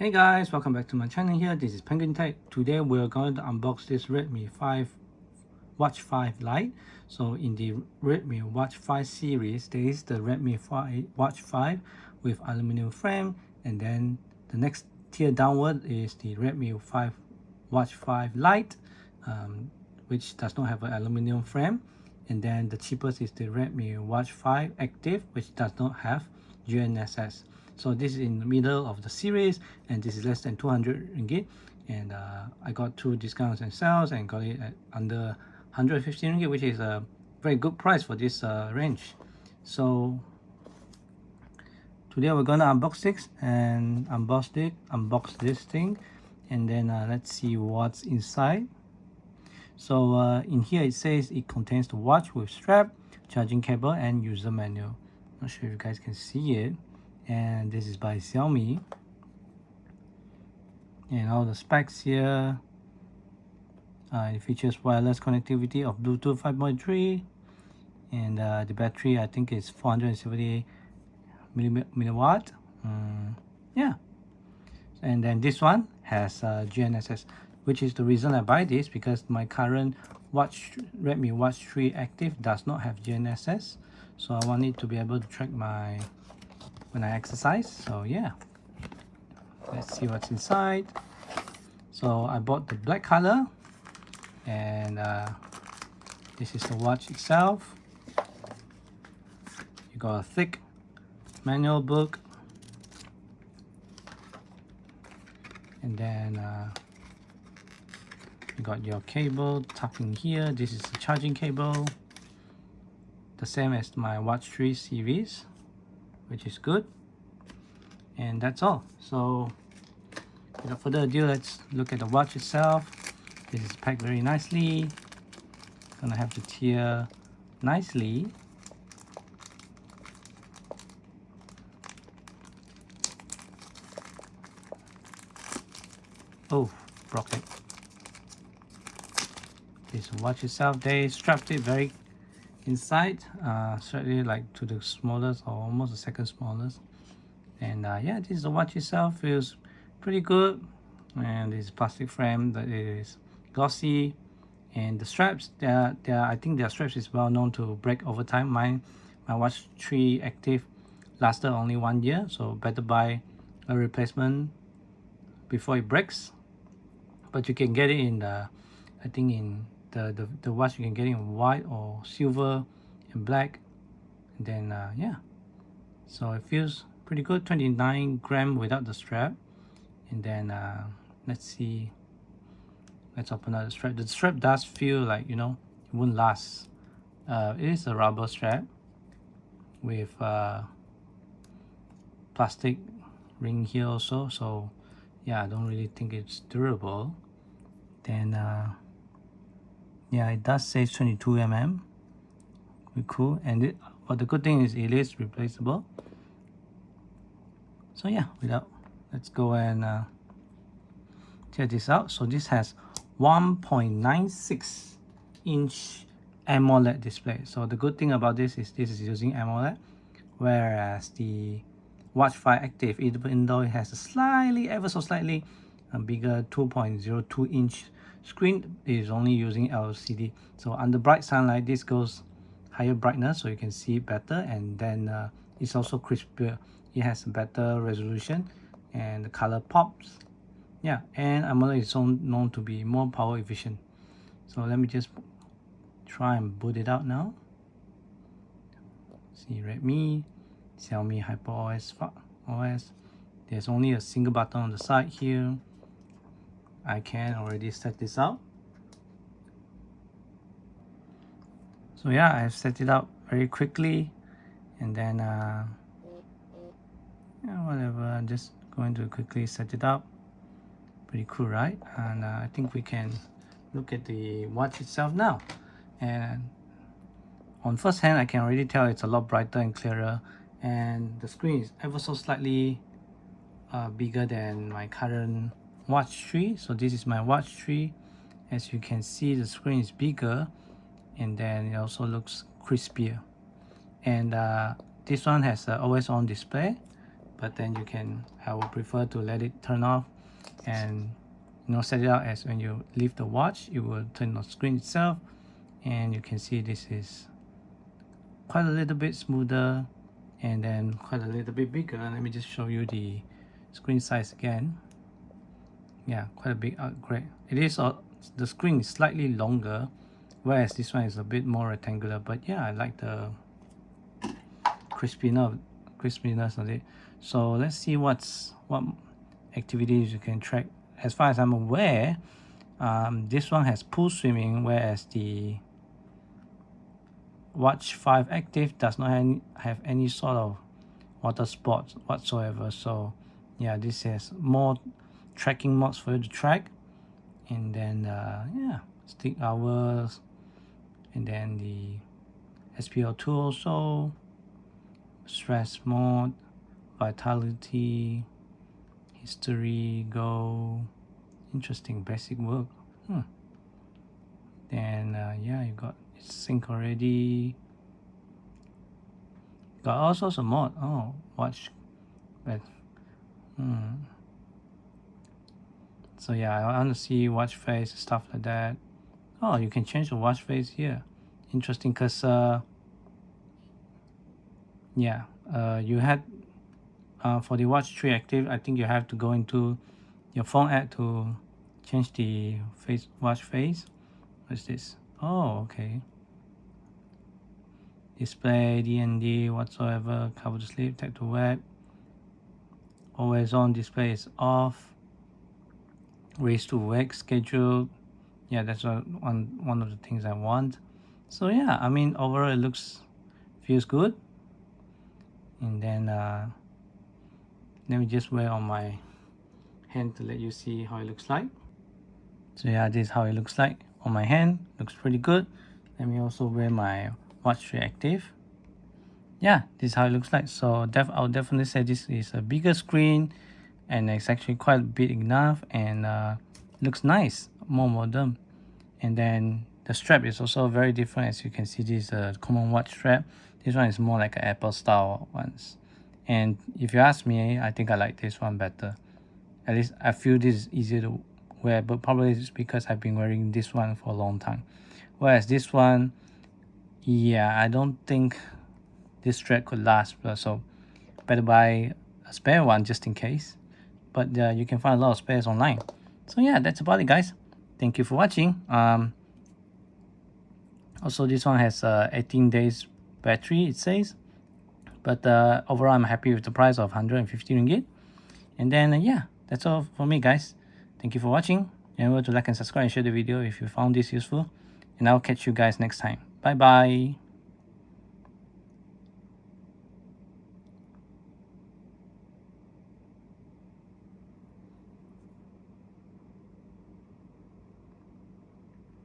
Hey guys, welcome back to my channel here. This is Penguin Tech. Today we're going to unbox this Redmi 5 Watch 5 Lite. So in the Redmi Watch 5 series, there is the Redmi 5 Watch 5 with aluminum frame, and then the next tier downward is the Redmi 5 Watch 5 Lite, which does not have an aluminum frame, and then the cheapest is the Redmi Watch 5 Active, which does not have GNSS. So this is in the middle of the series, and this is less than 200 ringgit, and I got 2 discounts and sales and got it at under 115 ringgit, which is a very good price for this range. So today we're gonna unbox this thing, and then let's see what's inside. So in here it says it contains the watch with strap, charging cable, and user manual. Not sure if you guys can see it. And this is by Xiaomi, and all the specs here. It features wireless connectivity of Bluetooth 5.3, and the battery I think is 470 milliwatt. Yeah, and then this one has GNSS, which is the reason I buy this, because my current Redmi Watch 3 Active does not have GNSS, so I want it to be able to track my when I exercise. So yeah, let's see what's inside. So I bought the black color, and this is the watch itself. You got a thick manual book, and then you got your cable tucked in here. This is the charging cable, the same as my Watch 3 series, which is good. And that's all. So without further ado, let's look at the watch itself. This is packed very nicely. Gonna have to tear nicely. Oh, broke it. This watch itself, they strapped it very inside, slightly like to the smallest, or almost the second smallest. And yeah, this is the watch itself, feels pretty good. And this plastic frame that is glossy, and the straps, I think their straps is well known to break over time. My Watch 3 Active lasted only 1 year, so better buy a replacement before it breaks. But you can get it in the, I think in the watch you can get it in white or silver and black. And then yeah, so it feels pretty good. 29 gram without the strap. And then let's see, let's open up the strap. The strap does feel like, you know, it won't last. It is a rubber strap with plastic ring here also, so yeah, I don't really think it's durable. Then yeah, it does say 22 mm. Pretty cool. And but the good thing is it is replaceable. So yeah, let's go and check this out. So this has 1.96 inch AMOLED display. So the good thing about this is using AMOLED, whereas the Watch 5 Active, even though it has a slightly, ever so slightly bigger 2.02 inch screen, is only using LCD. So under bright sunlight, this goes higher brightness, so you can see better, and then it's also crispier. It has a better resolution, and the color pops. Yeah, and AMOLED is known to be more power efficient. So let me just try and boot it out now. See, Redmi, Xiaomi HyperOS. There's only a single button on the side here. I can already set this up. So yeah, I've set it up very quickly, and then yeah, whatever, I'm just going to quickly set it up. Pretty cool, right? And I think we can look at the watch itself now. And on first hand, I can already tell it's a lot brighter and clearer, and the screen is ever so slightly bigger than my current Watch 3. So this is my Watch 3. As you can see, the screen is bigger, and then it also looks crispier. And this one has an always on display, but then I would prefer to let it turn off and set it out as when you leave the watch, it will turn on the screen itself, and you can see this is quite a little bit smoother and then quite a little bit bigger. Let me just show you the screen size again. Yeah, quite a big upgrade. It is the screen is slightly longer, whereas this one is a bit more rectangular, but yeah, I like the crispiness of it. So let's see what activities you can track. As far as I'm aware, this one has pool swimming, whereas the Watch 5 Active does not have any sort of water sports whatsoever. So yeah, this has more tracking modes for you to track, and then yeah, stick hours, and then the SPO2 also, stress mode, vitality, history, go, interesting, basic work. Then yeah, you got sync already. Got all sorts of mod. Oh, watch, but so yeah, I want to see watch face, stuff like that. Oh, you can change the watch face here. Interesting, because yeah, you had for the Watch 3 Active, I think you have to go into your phone app to change the watch face. What's this? Oh, okay. Display, DND, whatsoever, cover to sleep, tap to web. Always on display is off. Race to wake schedule. Yeah, that's one of the things I want. So yeah, I mean, overall it feels good. And then let me just wear on my hand to let you see how it looks like. So yeah, this is how it looks like on my hand. Looks pretty good. Let me also wear my Watch 3 Active. Yeah, this is how it looks like. So I'll definitely say this is a bigger screen, and it's actually quite big enough, and looks nice, more modern. And then the strap is also very different. As you can see, this is a common watch strap. This one is more like an Apple style ones. And if you ask me, I think I like this one better. At least I feel this is easier to wear, but probably it's because I've been wearing this one for a long time. Whereas this one, yeah, I don't think this strap could last, so better buy a spare one just in case. But you can find a lot of spares online. So yeah, that's about it, guys. Thank you for watching. Also, this one has 18 days battery, it says, but overall I'm happy with the price of 150 ringgit. And then yeah, that's all for me, guys. Thank you for watching. Remember to like and subscribe and share the video if you found this useful, and I'll catch you guys next time. Bye bye.